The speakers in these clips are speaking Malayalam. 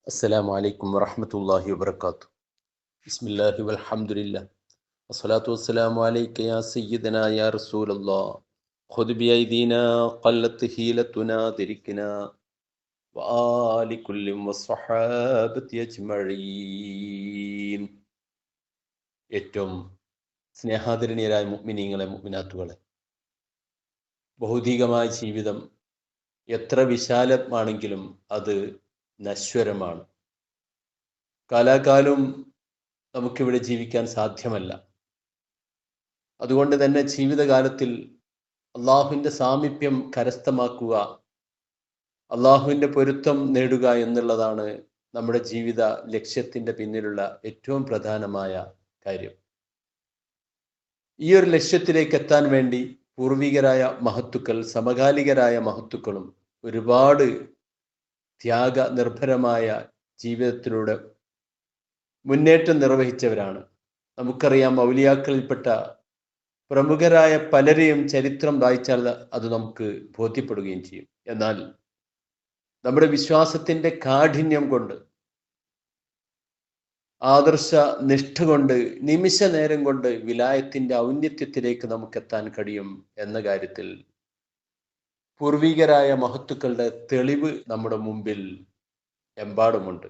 السلام عليكم ورحمة الله وبركاته. بسم الله والحمد لله والصلاة والسلام عليك يا سيدنا يا رسول الله. خذ بأيدينا قلت حيلتنا دركنا وآل كل والصحابة أجمعين. ഏറ്റവും സ്നേഹാദരണീയരായ മുഅ്മിനീങ്ങളെ മുഅ്മിനാത്തുകളെ, ഭൗതികമായ ജീവിതം എത്ര വിശാലമാണെങ്കിലും അത് നശ്വരമാണ്. കാലാകാലം നമുക്കിവിടെ ജീവിക്കാൻ സാധ്യമല്ല. അതുകൊണ്ട് തന്നെ ജീവിതകാലത്തിൽ അള്ളാഹുവിൻ്റെ സാമീപ്യം കരസ്ഥമാക്കുക, അള്ളാഹുവിൻ്റെ പൊരുത്തം നേടുക എന്നുള്ളതാണ് നമ്മുടെ ജീവിത ലക്ഷ്യത്തിൻ്റെ പിന്നിലുള്ള ഏറ്റവും പ്രധാനമായ കാര്യം. ഈ ഒരു ലക്ഷ്യത്തിലേക്ക് എത്താൻ വേണ്ടി പൂർവികരായ മഹത്തുക്കൾ, സമകാലികരായ മഹത്തുക്കളും ഒരുപാട് ത്യാഗ നിർഭരമായ ജീവിതത്തിലൂടെ മുന്നേറ്റം നിർവഹിച്ചവരാണ്. നമുക്കറിയാം, ഔലിയാക്കളിൽപ്പെട്ട പ്രമുഖരായ പലരെയും ചരിത്രം വായിച്ചാൽ അത് നമുക്ക് ബോധ്യപ്പെടുകയും ചെയ്യും. എന്നാൽ നമ്മുടെ വിശ്വാസത്തിൻ്റെ കാഠിന്യം കൊണ്ട്, ആദർശ നിഷ്ഠ കൊണ്ട്, നിമിഷ നേരം കൊണ്ട് വിലായത്തിൻ്റെ ഔന്നത്യത്തിലേക്ക് നമുക്ക് എത്താൻ കഴിയും എന്ന കാര്യത്തിൽ പൂർവികരായ മഹത്തുക്കളുടെ തെളിവ് നമ്മുടെ മുമ്പിൽ എമ്പാടുമുണ്ട്.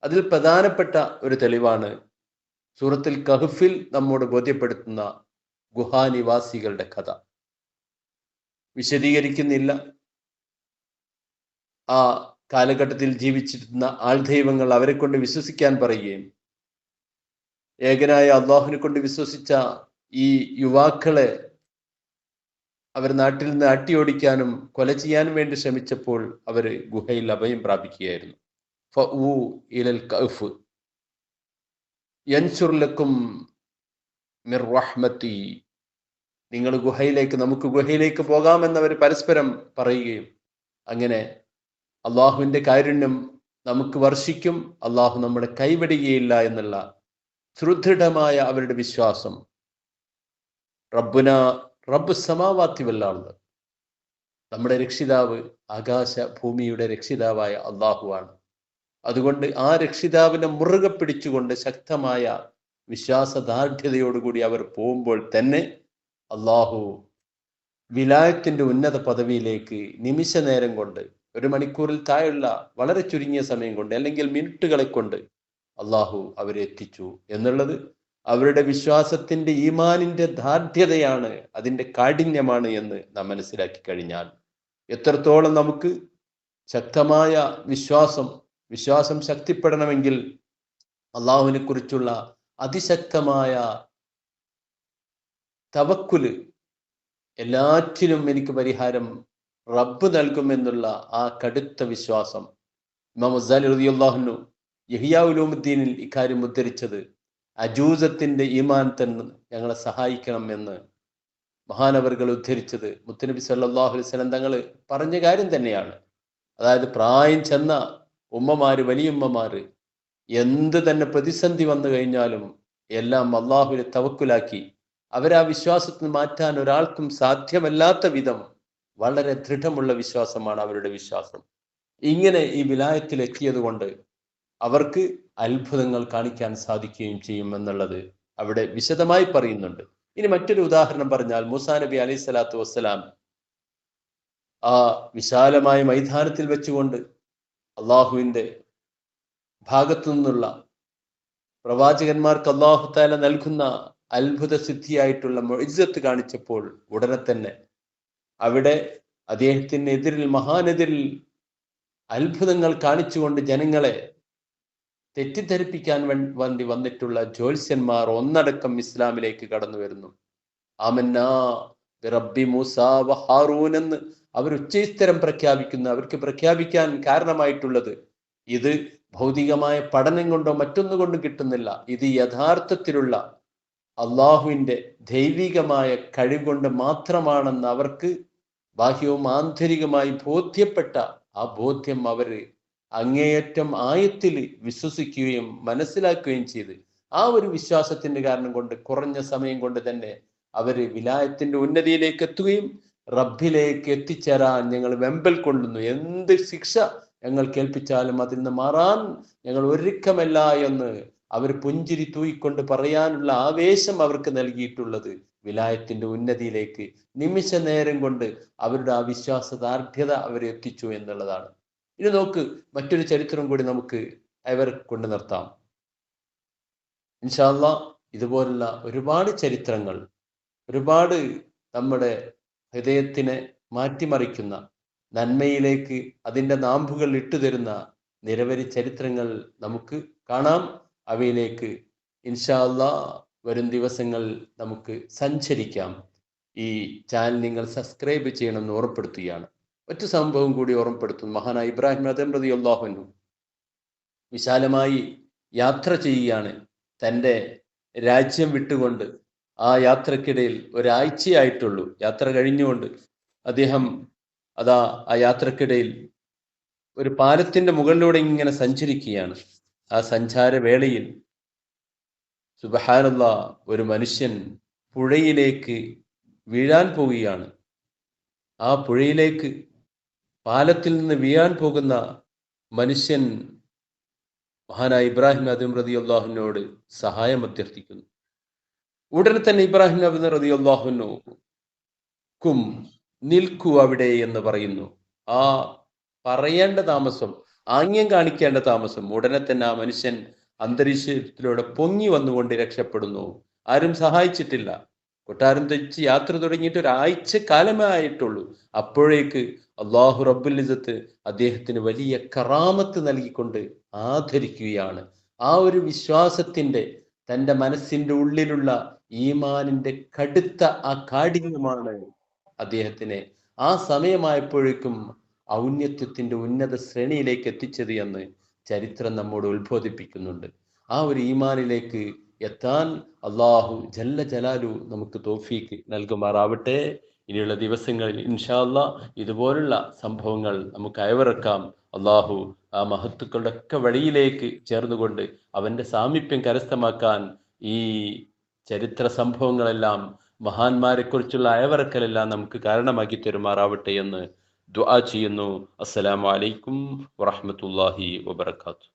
അതിൽ പ്രധാനപ്പെട്ട ഒരു തെളിവാണ് സൂറത്തുൽ കഹ്ഫിൽ നമ്മോട് ബോധ്യപ്പെടുത്തുന്ന ഗുഹാനിവാസികളുടെ കഥ. വിശദീകരിക്കുന്നില്ല. ആ കാലഘട്ടത്തിൽ ജീവിച്ചിരുന്ന ആൾദൈവങ്ങൾ അവരെ കൊണ്ട് വിശ്വസിക്കാൻ പറയുകയും ഏകനായ അള്ളാഹുവിനെ കൊണ്ട് വിശ്വസിച്ച ഈ യുവാക്കളെ അവർ നാട്ടിൽ നിന്ന് അട്ടിയോടിക്കാനും കൊല ചെയ്യാനും വേണ്ടി ശ്രമിച്ചപ്പോൾ അവർ ഗുഹയിൽ അഭയം പ്രാപിക്കുകയായിരുന്നു. ഫഊ ഇലൽ കഹ്ഫ് യൻശുർ ലക്കും മിർ റഹ്മതി, നിങ്ങൾ ഗുഹയിലേക്ക്, നമുക്ക് ഗുഹയിലേക്ക് പോകാമെന്നവർ പരസ്പരം പറയുകയും അങ്ങനെ അള്ളാഹുവിൻ്റെ കാരുണ്യം നമുക്ക് വർഷിക്കും, അള്ളാഹു നമ്മളെ കൈവിടുകയില്ല എന്നുള്ള സുദൃഢമായ അവരുടെ വിശ്വാസം. റബ്ബ് സമാവാത്തി വല്ലാള്, നമ്മുടെ രക്ഷിതാവ് ആകാശ ഭൂമിയുടെ രക്ഷിതാവായ അള്ളാഹുവാണ്. അതുകൊണ്ട് ആ രക്ഷിതാവിനെ മുറുകെ പിടിച്ചുകൊണ്ട് ശക്തമായ വിശ്വാസദാർഢ്യതയോടുകൂടി അവർ പോകുമ്പോൾ തന്നെ അള്ളാഹു വിലായത്തിൻ്റെ ഉന്നത പദവിയിലേക്ക് നിമിഷ നേരം കൊണ്ട്, ഒരു മണിക്കൂറിൽ താഴെയുള്ള വളരെ ചുരുങ്ങിയ സമയം കൊണ്ട്, അല്ലെങ്കിൽ മിനിറ്റുകളെ കൊണ്ട് അള്ളാഹു അവരെ എത്തിച്ചു എന്നുള്ളത് അവരുടെ വിശ്വാസത്തിൻ്റെ, ഈമാനിൻ്റെ ദാർഢ്യതയാണ്, അതിൻ്റെ കാഠിന്യമാണ് എന്ന് നാം മനസ്സിലാക്കി കഴിഞ്ഞാൽ എത്രത്തോളം നമുക്ക് ശക്തമായ വിശ്വാസം ശക്തിപ്പെടണമെങ്കിൽ അള്ളാഹുവിനെ കുറിച്ചുള്ള അതിശക്തമായ തവക്കുല്, എല്ലാറ്റിനും എനിക്ക് പരിഹാരം റബ്ബ് നൽകുമെന്നുള്ള ആ കടുത്ത വിശ്വാസം. ഇമാം ഗസാലി റളിയല്ലാഹു അൻഹു യഹ്യാ ഉലൂമുദ്ദീനിൽ ഇക്കാര്യം ഉദ്ധരിച്ചത്, അജൂസത്തിന്റെ ഈമാൻ തന്നെ ഞങ്ങളെ സഹായിക്കണം എന്ന് മഹാനവറുകൾ ഉദ്ധരിച്ചത് മുത്തുനബി സല്ലല്ലാഹു അലൈഹി വസല്ലം തങ്ങൾ പറഞ്ഞ കാര്യം തന്നെയാണ്. അതായത് പ്രായം ചെന്ന ഉമ്മമാര്, വലിയുമ്മമാര് എന്ത് തന്നെ പ്രതിസന്ധി വന്നു കഴിഞ്ഞാലും എല്ലാം അള്ളാഹുവിനെ തവക്കുലാക്കി അവരാ വിശ്വാസത്തിന് മാറ്റാൻ ഒരാൾക്കും സാധ്യമല്ലാത്ത വിധം വളരെ ദൃഢമുള്ള വിശ്വാസമാണ് അവരുടെ വിശ്വാസം. ഇങ്ങനെ ഈ വിലായത്തിൽ എത്തിയത് കൊണ്ട് അവർക്ക് അത്ഭുതങ്ങൾ കാണിക്കാൻ സാധിക്കുകയും ചെയ്യും എന്നുള്ളത് അവിടെ വിശദമായി പറയുന്നുണ്ട്. ഇനി മറ്റൊരു ഉദാഹരണം പറഞ്ഞാൽ, മൂസാ നബി അലൈഹി സ്വലാത്തു വസ്സലാം ആ വിശാലമായ മൈതാനത്തിൽ വെച്ചുകൊണ്ട് അള്ളാഹുവിൻ്റെ ഭാഗത്തു നിന്നുള്ള പ്രവാചകന്മാർക്ക് അള്ളാഹു തആല നൽകുന്ന അത്ഭുത സിദ്ധിയായിട്ടുള്ള മുഅ്ജിസത്ത് കാണിച്ചപ്പോൾ ഉടനെ തന്നെ അവിടെ അദ്ദേഹത്തിനെതിരിൽ, മഹാനെതിരിൽ അത്ഭുതങ്ങൾ കാണിച്ചുകൊണ്ട് ജനങ്ങളെ തെറ്റിദ്ധരിപ്പിക്കാൻ വേണ്ടി വന്നിട്ടുള്ള ജ്യോത്സ്യന്മാർ ഒന്നടക്കം ഇസ്ലാമിലേക്ക് കടന്നു വരുന്നു. ആമന്നാ ബിറബ്ബി മൂസാ വ ഹാറൂൻ എന്ന് അവർ ഉച്ചസ്ഥരം പ്രഖ്യാപിക്കുന്നു. അവർക്ക് പ്രഖ്യാപിക്കാൻ കാരണമായിട്ടുള്ളത് ഇത് ഭൗതികമായ പഠനം കൊണ്ടോ മറ്റൊന്നുകൊണ്ടും കിട്ടുന്നില്ല. ഇത് യഥാർത്ഥത്തിലുള്ള അള്ളാഹുവിൻ്റെ ദൈവികമായ കഴിവുകൊണ്ട് മാത്രമാണെന്ന് അവർക്ക് ബാഹ്യവും ആന്തരികമായി ബോധ്യപ്പെട്ട ആ ബോധ്യം അവർ അങ്ങേയറ്റം ആയത്തിൽ വിശ്വസിക്കുകയും മനസ്സിലാക്കുകയും ചെയ്ത് ആ ഒരു വിശ്വാസത്തിന്റെ കാരണം കൊണ്ട് കുറഞ്ഞ സമയം കൊണ്ട് തന്നെ അവർ വിലായത്തിന്റെ ഉന്നതിയിലേക്ക് എത്തുകയും റബ്ബിലേക്ക് എത്തിച്ചേരാൻ ഞങ്ങൾ വെമ്പൽ കൊള്ളുന്നു, എന്ത് ശിക്ഷ ഞങ്ങൾ കേൾപ്പിച്ചാലും അതിൽ നിന്ന് മാറാൻ ഞങ്ങൾ ഒരുക്കമല്ല എന്ന് അവർ പുഞ്ചിരി തൂയിക്കൊണ്ട് പറയാനുള്ള ആവേശം അവർക്ക് നൽകിയിട്ടുള്ളത് വിലായത്തിന്റെ ഉന്നതിയിലേക്ക് നിമിഷ നേരം കൊണ്ട് അവരുടെ ആ വിശ്വാസദാർഢ്യത അവരെ എത്തിച്ചു എന്നുള്ളതാണ്. ഇനി നോക്ക്, മറ്റൊരു ചരിത്രം കൂടി നമുക്ക് അവർ കൊണ്ട് നിർത്താം. ഇൻഷാ അല്ലാഹ് ഇതുപോലുള്ള ഒരുപാട് ചരിത്രങ്ങൾ, ഒരുപാട് നമ്മുടെ ഹൃദയത്തിനെ മാറ്റിമറിക്കുന്ന, നന്മയിലേക്ക് അതിൻ്റെ നാമ്പുകൾ ഇട്ടുതരുന്ന നിരവധി ചരിത്രങ്ങൾ നമുക്ക് കാണാം. അവയിലേക്ക് ഇൻഷാ അല്ലാഹ് വരും ദിവസങ്ങൾ നമുക്ക് സഞ്ചരിക്കാം. ഈ ചാനൽ നിങ്ങൾ സബ്സ്ക്രൈബ് ചെയ്യണമെന്ന് ഓർമ്മപ്പെടുത്തുകയാണ്. ഒറ്റ സംഭവം കൂടി ഓർമ്മപ്പെടുത്തുന്നു. മഹാനായ ഇബ്രാഹിം അദം റളിയല്ലാഹു അൻഹു വിശാലമായി യാത്ര ചെയ്യുകയാണ്, തൻ്റെ രാജ്യം വിട്ടുകൊണ്ട്. ആ യാത്രക്കിടയിൽ ഒരാഴ്ചയായിട്ടുള്ളൂ യാത്ര കഴിഞ്ഞുകൊണ്ട്. അദ്ദേഹം അതാ ആ യാത്രക്കിടയിൽ ഒരു പാലത്തിന്റെ മുകളിലൂടെ ഇങ്ങനെ സഞ്ചരിക്കുകയാണ്. ആ സഞ്ചാരവേളയിൽ സുബ്ഹാനല്ലാഹ് ഒരു മനുഷ്യൻ പുഴയിലേക്ക് വീഴാൻ പോവുകയാണ്. ആ പുഴയിലേക്ക് പാലത്തിൽ നിന്ന് വീഴാൻ പോകുന്ന മനുഷ്യൻ മഹാനായ ഇബ്രാഹിം അദം റളിയല്ലാഹുവിനോട് സഹായം അഭ്യർത്ഥിക്കുന്നു. ഉടനെ തന്നെ ഇബ്രാഹിം അദം റളിയല്ലാഹു കും നിൽക്കൂ അവിടെ എന്ന് പറയുന്നു. ആ പറയേണ്ട താമസം, ആംഗ്യം കാണിക്കേണ്ട താമസം, ഉടനെ തന്നെ ആ മനുഷ്യൻ അന്തരീക്ഷത്തിലൂടെ പൊങ്ങി വന്നുകൊണ്ട് രക്ഷപ്പെടുന്നു. ആരും സഹായിച്ചിട്ടില്ല. കൊട്ടാരം തെച്ച് യാത്ര തുടങ്ങിയിട്ട് ഒരാഴ്ച കാലമേ ആയിട്ടുള്ളൂ. അപ്പോഴേക്ക് അള്ളാഹു റബ്ബുൽ ഇസ്സത്ത് അദ്ദേഹത്തിന് വലിയ കറാമത്ത് നൽകിക്കൊണ്ട് ആദരിക്കുകയാണ്. ആ ഒരു വിശ്വാസത്തിന്റെ, തൻ്റെ മനസ്സിന്റെ ഉള്ളിലുള്ള ഈമാനിന്റെ കടുത്ത ആ കാഠിന്യമാണ് അദ്ദേഹത്തിനെ ആ സമയമായപ്പോഴേക്കും ഔന്നത്യത്തിന്റെ ഉന്നത ശ്രേണിയിലേക്ക് എത്തിച്ചത് എന്ന് ചരിത്രം നമ്മോട് ഉത്ബോധിപ്പിക്കുന്നുണ്ട്. ആ ഒരു ഈമാനിലേക്ക് എത്താൻ അള്ളാഹു ജല്ല ജലാലു നമുക്ക് തൗഫീക്ക് നൽകുമാറാവട്ടെ. ഇനിയുള്ള ദിവസങ്ങളിൽ ഇൻഷാ അല്ലാഹ് ഇതുപോലുള്ള സംഭവങ്ങൾ നമുക്ക് അയവിറക്കാം. അള്ളാഹു ആ മഹത്തുക്കളുടെ ഒക്കെ വഴിയിലേക്ക് ചേർന്നുകൊണ്ട് അവന്റെ സാമീപ്യം കരസ്ഥമാക്കാൻ ഈ ചരിത്ര സംഭവങ്ങളെല്ലാം, മഹാന്മാരെ കുറിച്ചുള്ള അയവിറക്കലെല്ലാം നമുക്ക് കാരണമാക്കി തരുമാറാവട്ടെ എന്ന് ദുആ ചെയ്യുന്നു. അസ്സലാമു അലൈക്കും വറഹ്മത്തുള്ളാഹി വബറകാതുഹു.